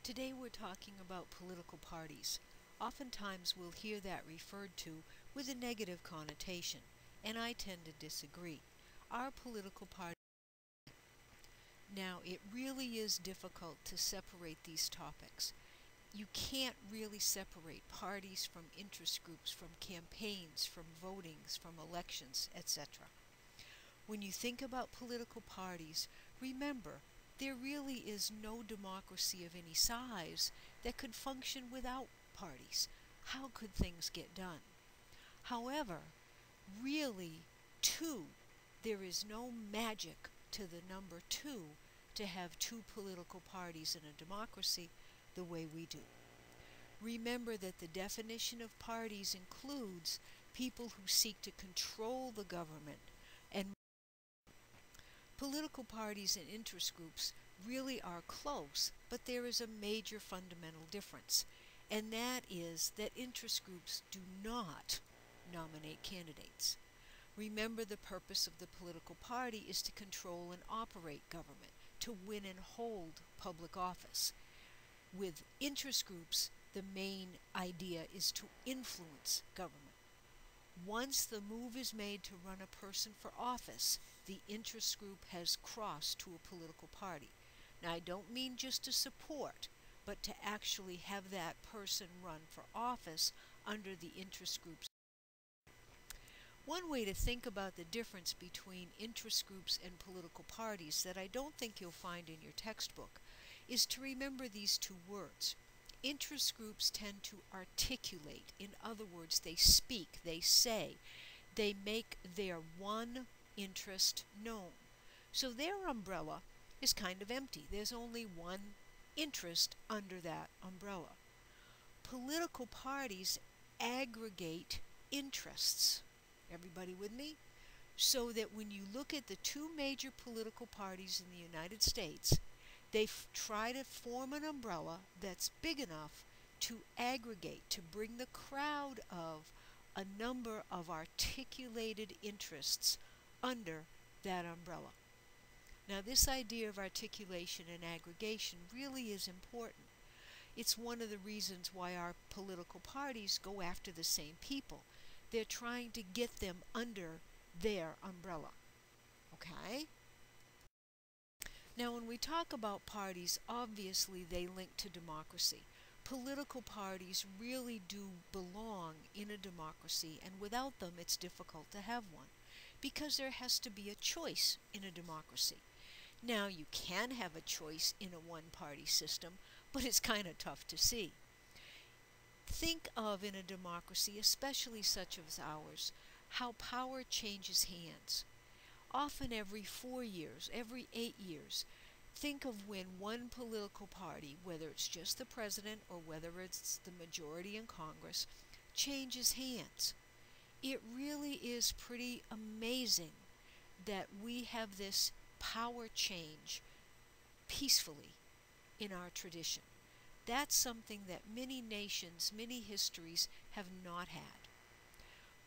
Today we're talking about political parties. Oftentimes we'll hear that referred to with a negative connotation, and I tend to disagree. Our political party Now, it really is difficult to separate these topics. You can't really separate parties from interest groups, from campaigns, from votings, from elections, etc. When you think about political parties, remember, there really is no democracy of any size that could function without parties. How could things get done? However, really, there is no magic to the number two to have two political parties in a democracy the way we do. Remember that the definition of parties includes people who seek to control the government, and political parties and interest groups really are close, but there is a major fundamental difference, and that is that interest groups do not nominate candidates. Remember, the purpose of the political party is to control and operate government, to win and hold public office. With interest groups, the main idea is to influence government. Once the move is made to run a person for office, the interest group has crossed to a political party. Now, I don't mean just to support, but to actually have that person run for office under the interest group's. One way to think about the difference between interest groups and political parties that I don't think you'll find in your textbook is to remember these two words. Interest groups tend to articulate. In other words, they speak, they say, they make their one interest known. So their umbrella is kind of empty. There's only one interest under that umbrella. Political parties aggregate interests. Everybody with me? So that when you look at the two major political parties in the United States, they try to form an umbrella that's big enough to aggregate, to bring the crowd of a number of articulated interests under that umbrella. Now, this idea of articulation and aggregation really is important. It's one of the reasons why our political parties go after the same people. They're trying to get them under their umbrella. Okay? Now, when we talk about parties, obviously they link to democracy. Political parties really do belong in a democracy, and without them it's difficult to have one, because there has to be a choice in a democracy. Now, you can have a choice in a one-party system, but it's kind of tough to see. Think of, in a democracy, especially such as ours, how power changes hands. Often every 4 years, every 8 years. Think of when one political party, whether it's just the president or whether it's the majority in Congress, changes hands. It really is pretty amazing that we have this power change peacefully in our tradition. That's something that many nations, many histories have not had.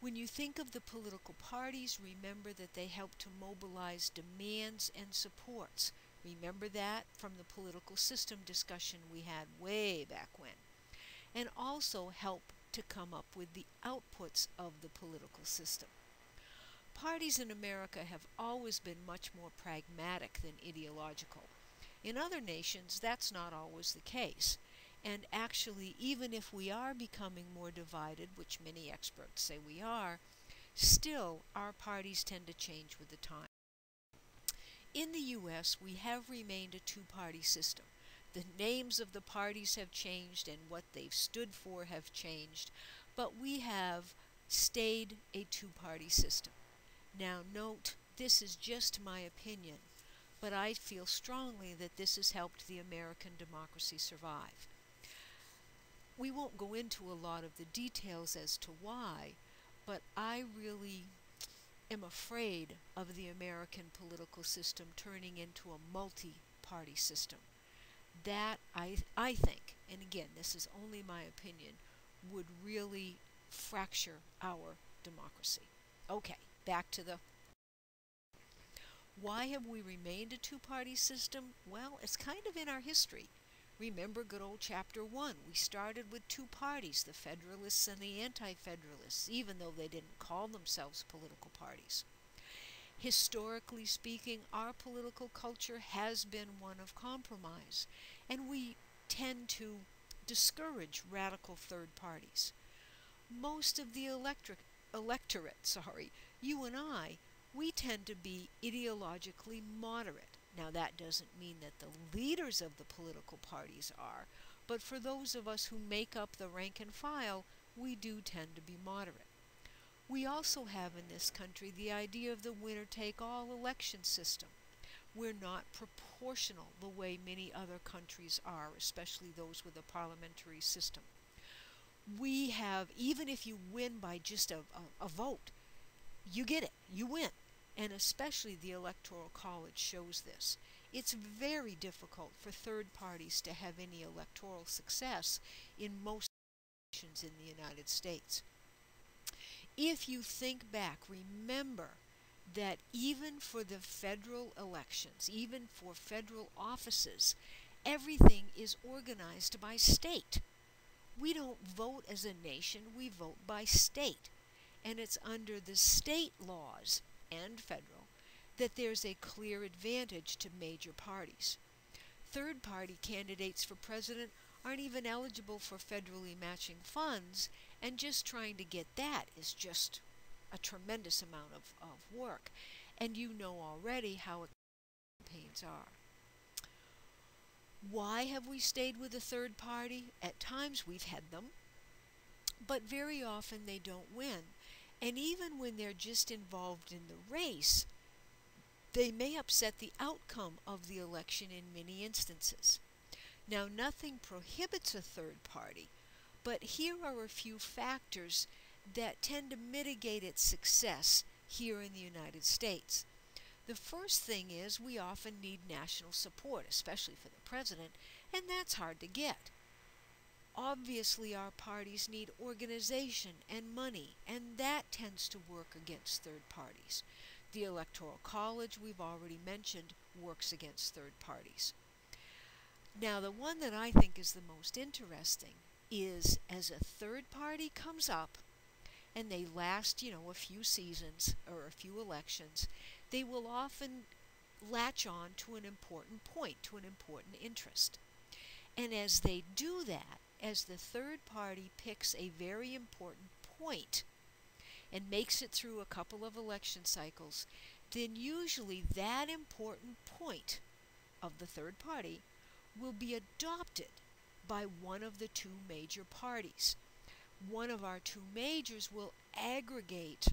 When you think of the political parties, remember that they help to mobilize demands and supports. Remember that from the political system discussion we had way back when. And also help to come up with the outputs of the political system. Parties in America have always been much more pragmatic than ideological. In other nations, that's not always the case. And actually, even if we are becoming more divided, which many experts say we are, still our parties tend to change with the time. In the U.S., we have remained a two-party system. The names of the parties have changed and what they've stood for have changed, but we have stayed a two-party system. Now note, this is just my opinion, but I feel strongly that this has helped the American democracy survive. We won't go into a lot of the details as to why, but I really am afraid of the American political system turning into a multi-party system. That, I think, and again, this is only my opinion, would really fracture our democracy. Okay, back to the... Why have we remained a two-party system? Well, it's kind of in our history. Remember good old Chapter 1. We started with two parties, the Federalists and the Anti-Federalists, even though they didn't call themselves political parties. Historically speaking, our political culture has been one of compromise, and we tend to discourage radical third parties. Most of the electorate, you and I, we tend to be ideologically moderate. Now, that doesn't mean that the leaders of the political parties are, but for those of us who make up the rank and file, we do tend to be moderate. We also have in this country the idea of the winner-take-all election system. We're not proportional the way many other countries are, especially those with a parliamentary system. We have, even if you win by just a vote, you get it, you win. And especially the Electoral College shows this. It's very difficult for third parties to have any electoral success in most elections in the United States. If you think back, remember that even for the federal elections, even for federal offices, everything is organized by state. We don't vote as a nation, we vote by state. And it's under the state laws and federal that there's a clear advantage to major parties. Third-party candidates for president aren't even eligible for federally matching funds, and just trying to get that is just a tremendous amount of work. And you know already how campaigns are. Why have we stayed with a third party? At times we've had them, but very often they don't win. And even when they're just involved in the race, they may upset the outcome of the election in many instances. Now, nothing prohibits a third party, but here are a few factors that tend to mitigate its success here in the United States. The first thing is we often need national support, especially for the president, and that's hard to get. Obviously, our parties need organization and money, and that tends to work against third parties. The Electoral College, we've already mentioned, works against third parties. Now, the one that I think is the most interesting is as a third party comes up and they last, a few seasons or a few elections, they will often latch on to an important point, to an important interest. And as they do that, as the third party picks a very important point and makes it through a couple of election cycles, then usually that important point of the third party will be adopted by one of the two major parties. One of our two majors will aggregate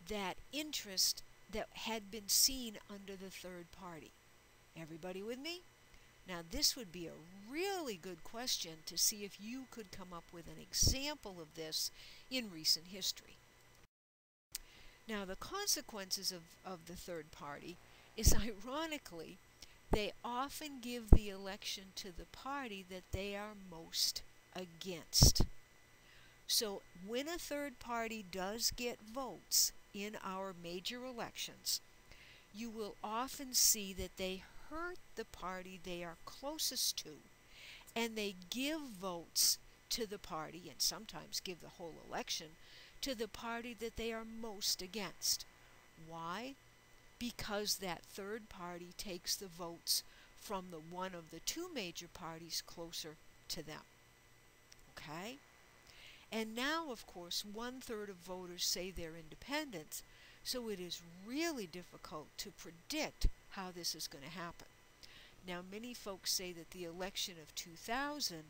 that interest that had been seen under the third party. Everybody with me? Now, this would be a really good question to see if you could come up with an example of this in recent history. Now, the consequences of the third party is, ironically, they often give the election to the party that they are most against. So when a third party does get votes in our major elections, you will often see that they hurt the party they are closest to, and they give votes to the party, and sometimes give the whole election, to the party that they are most against. Why? Because that third party takes the votes from the one of the two major parties closer to them. Okay? And now, of course, 1/3 of voters say they're independents, so it is really difficult to predict how this is going to happen. Now, many folks say that the election of 2000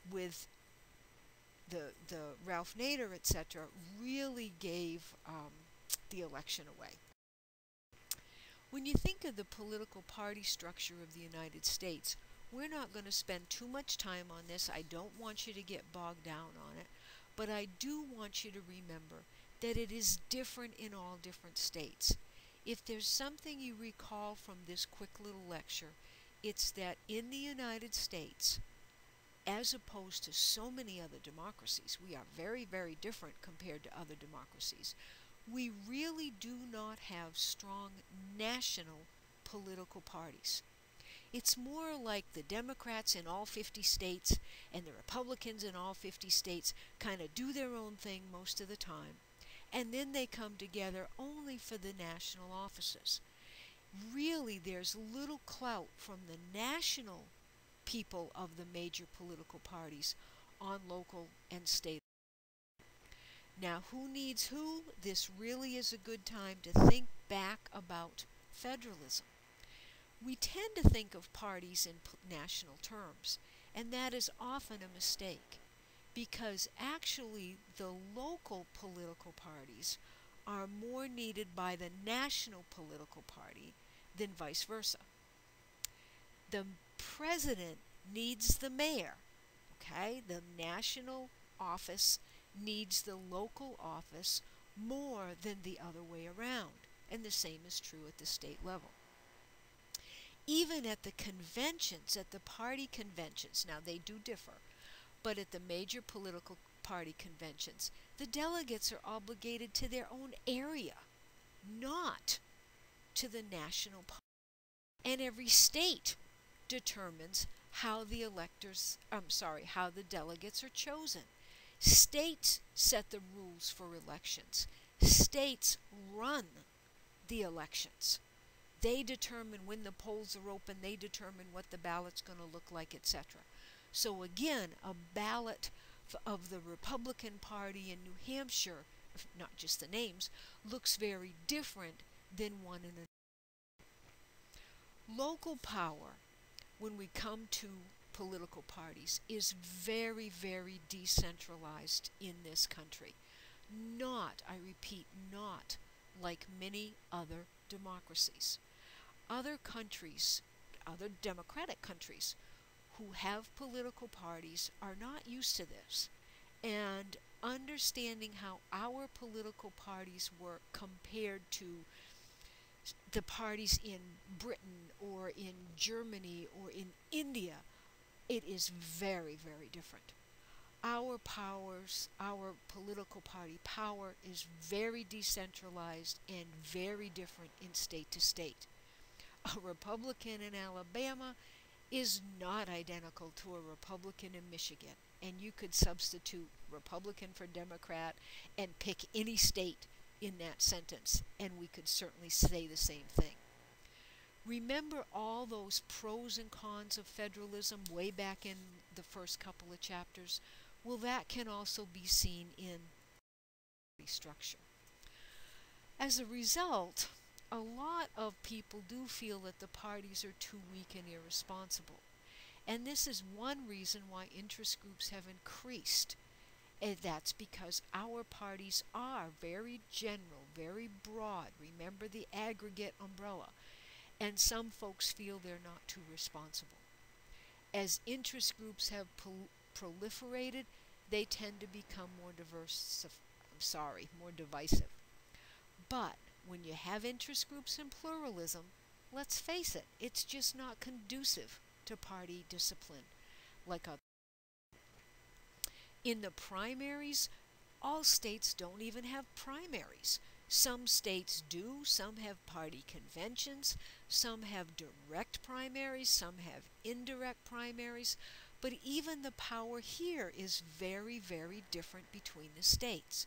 with the Ralph Nader, etc., really gave the election away. When you think of the political party structure of the United States, we're not going to spend too much time on this. I don't want you to get bogged down on it, but I do want you to remember that it is different in all different states. If there's something you recall from this quick little lecture, it's that in the United States, as opposed to so many other democracies, we are very, very different compared to other democracies. We really do not have strong national political parties. It's more like the Democrats in all 50 states and the Republicans in all 50 states kind of do their own thing most of the time, and then they come together only for the national offices. Really, there's little clout from the national people of the major political parties on local and state. Now, who needs who? This really is a good time to think back about federalism. We tend to think of parties in national terms, and that is often a mistake because actually the local political parties are more needed by the national political party than vice versa. The president needs the mayor, okay? The national office needs the local office more than the other way around, and the same is true at the state level. Even at the conventions, at the party conventions, now they do differ, but at the major political party conventions, the delegates are obligated to their own area, not to the national party. And every state determines how the how the delegates are chosen. States set the rules for elections. States run the elections. They determine when the polls are open, they determine what the ballot's going to look like, etc. So again, a ballot of the Republican Party in New Hampshire, not just the names, looks very different than one in a local power, when we come to political parties, is very, very decentralized in this country. Not, I repeat, not like many other democracies. Other countries, other democratic countries, who have political parties are not used to this. And understanding how our political parties work compared to the parties in Britain or in Germany or in India, it is very, very different. Our powers, our political party power is very decentralized and very different in state to state. A Republican in Alabama is not identical to a Republican in Michigan, and you could substitute Republican for Democrat and pick any state in that sentence, and we could certainly say the same thing. Remember all those pros and cons of federalism way back in the first couple of chapters? Well, that can also be seen in the structure. As a result, a lot of people do feel that the parties are too weak and irresponsible. And this is one reason why interest groups have increased. And that's because our parties are very general, very broad. Remember the aggregate umbrella. And some folks feel they're not too responsible. As interest groups have proliferated, they tend to become more more divisive. But when you have interest groups and pluralism, let's face it, it's just not conducive to party discipline like other. In the primaries, all states don't even have primaries. Some states do, some have party conventions, some have direct primaries, some have indirect primaries, but even the power here is very, very different between the states.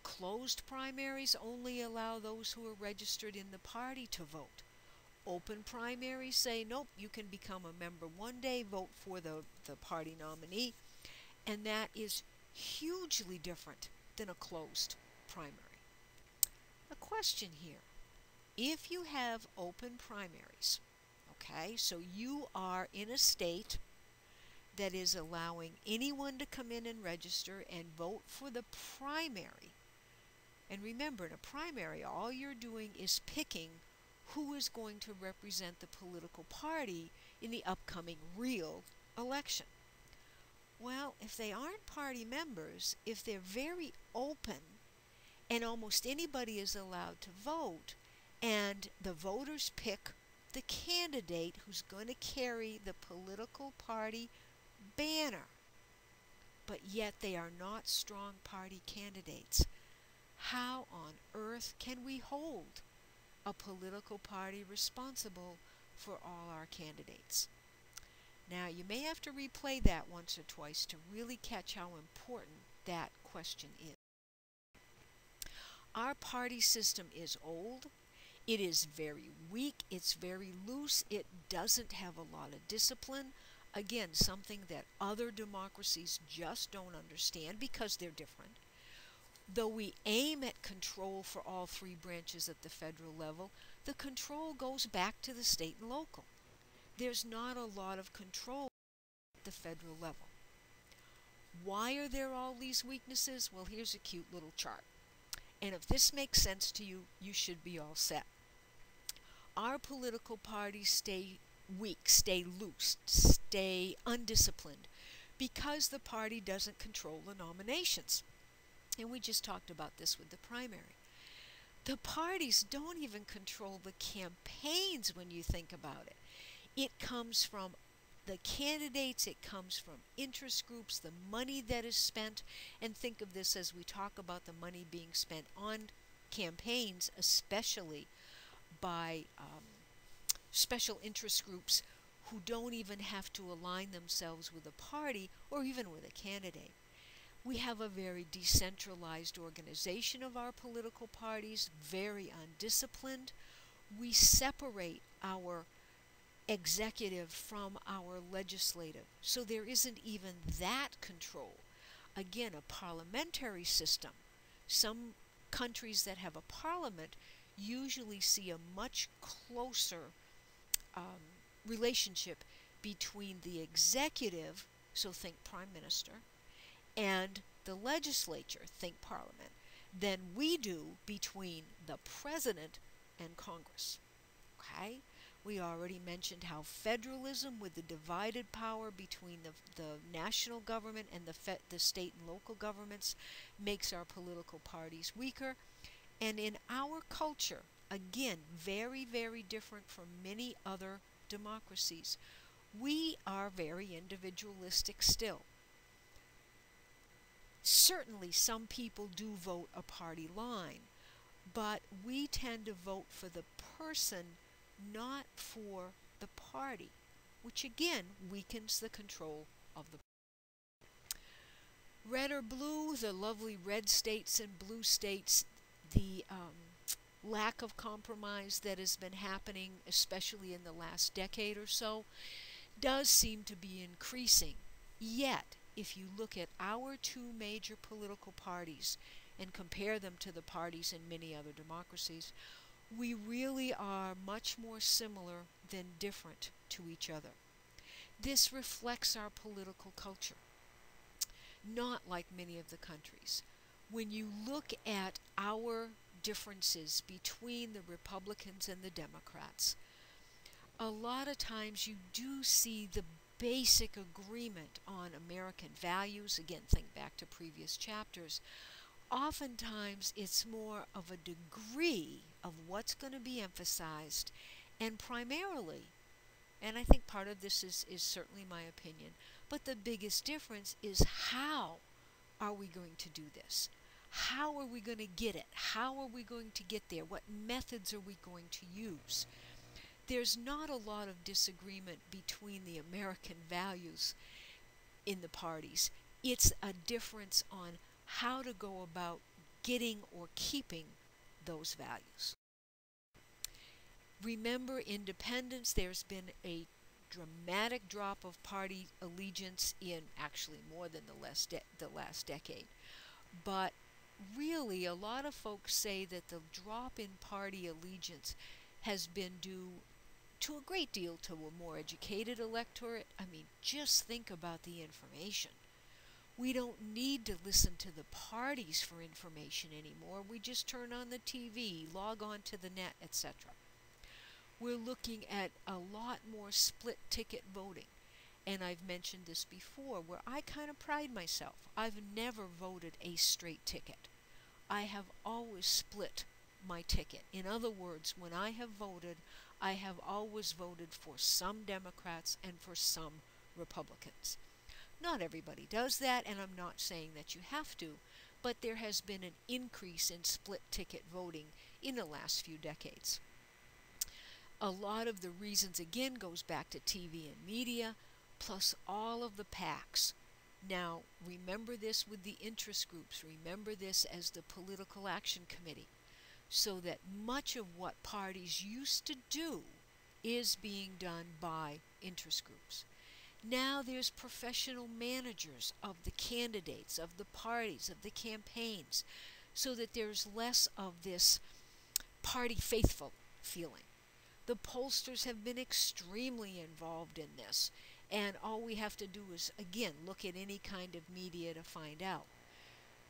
Closed primaries only allow those who are registered in the party to vote. Open primaries say, nope, you can become a member one day, vote for the party nominee, and that is hugely different than a closed primary. A question here. If you have open primaries, okay, so you are in a state that is allowing anyone to come in and register and vote for the primary. And remember, in a primary, all you're doing is picking who is going to represent the political party in the upcoming real election. Well, if they aren't party members, if they're very open, and almost anybody is allowed to vote, and the voters pick the candidate who's going to carry the political party banner, but yet they are not strong party candidates, how on earth can we hold a political party responsible for all our candidates. Now, you may have to replay that once or twice to really catch how important that question is. Our party system is old. It is very weak. It's very loose. It doesn't have a lot of discipline. Again, something that other democracies just don't understand because they're different. Though we aim at control for all three branches at the federal level, the control goes back to the state and local. There's not a lot of control at the federal level. Why are there all these weaknesses? Well, here's a cute little chart. And if this makes sense to you, you should be all set. Our political parties stay weak, stay loose, stay undisciplined because the party doesn't control the nominations. And we just talked about this with the primary. The parties don't even control the campaigns when you think about it. It comes from the candidates, it comes from interest groups, the money that is spent, and think of this as we talk about the money being spent on campaigns, especially by special interest groups who don't even have to align themselves with a party or even with a candidate. We have a very decentralized organization of our political parties, very undisciplined. We separate our executive from our legislative, so there isn't even that control. Again, a parliamentary system. Some countries that have a parliament usually see a much closer relationship between the executive, so think prime minister, and the legislature, think parliament, than we do between the president and Congress. Okay? We already mentioned how federalism, with the divided power between the national government and the state and local governments, makes our political parties weaker. And in our culture, again, very, very different from many other democracies, we are very individualistic still. Certainly some people do vote a party line, but we tend to vote for the person, not for the party, which again weakens the control of the red or blue, the lovely red states and blue states, the lack of compromise that has been happening, especially in the last decade or so, does seem to be increasing. Yet, if you look at our two major political parties and compare them to the parties in many other democracies, we really are much more similar than different to each other. This reflects our political culture, not like many of the countries. When you look at our differences between the Republicans and the Democrats, a lot of times you do see the basic agreement on American values. Again, think back to previous chapters. Oftentimes it's more of a degree of what's going to be emphasized, and primarily, and I think part of this is certainly my opinion, but the biggest difference is how are we going to do this? How are we going to get it? How are we going to get there? What methods are we going to use? There's not a lot of disagreement between the American values in the parties. It's a difference on how to go about getting or keeping those values. Remember, independence, there's been a dramatic drop of party allegiance in actually more than the last decade. But really, a lot of folks say that the drop in party allegiance has been due to a great deal to a more educated electorate. I mean, just think about the information. We don't need to listen to the parties for information anymore. We just turn on the TV, log on to the net, etc. We're looking at a lot more split ticket voting. And I've mentioned this before, where I kind of pride myself. I've never voted a straight ticket. I have always split my ticket. In other words, when I have voted, I have always voted for some Democrats and for some Republicans. Not everybody does that, and I'm not saying that you have to, but there has been an increase in split ticket voting in the last few decades. A lot of the reasons, again, goes back to TV and media, plus all of the PACs. Now, remember this with the interest groups. Remember this as the Political Action Committee, so that much of what parties used to do is being done by interest groups. Now there's professional managers of the candidates, of the parties, of the campaigns, so that there's less of this party faithful feeling. The pollsters have been extremely involved in this, and all we have to do is, again, look at any kind of media to find out.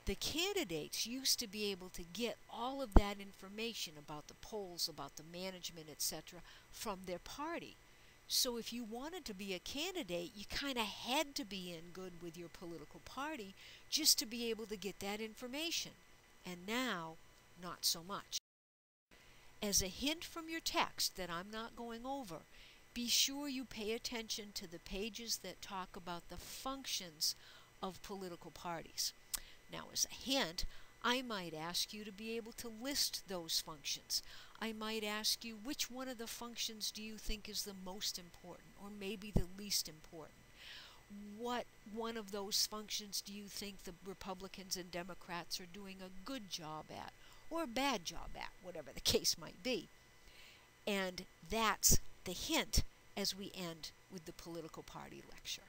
The candidates used to be able to get all of that information about the polls, about the management, etc., from their party. So if you wanted to be a candidate, you kind of had to be in good with your political party just to be able to get that information. And now, not so much. As a hint from your text that I'm not going over, be sure you pay attention to the pages that talk about the functions of political parties. Now, as a hint, I might ask you to be able to list those functions. I might ask you, which one of the functions do you think is the most important, or maybe the least important? What one of those functions do you think the Republicans and Democrats are doing a good job at, or a bad job at, whatever the case might be? And that's the hint as we end with the political party lecture.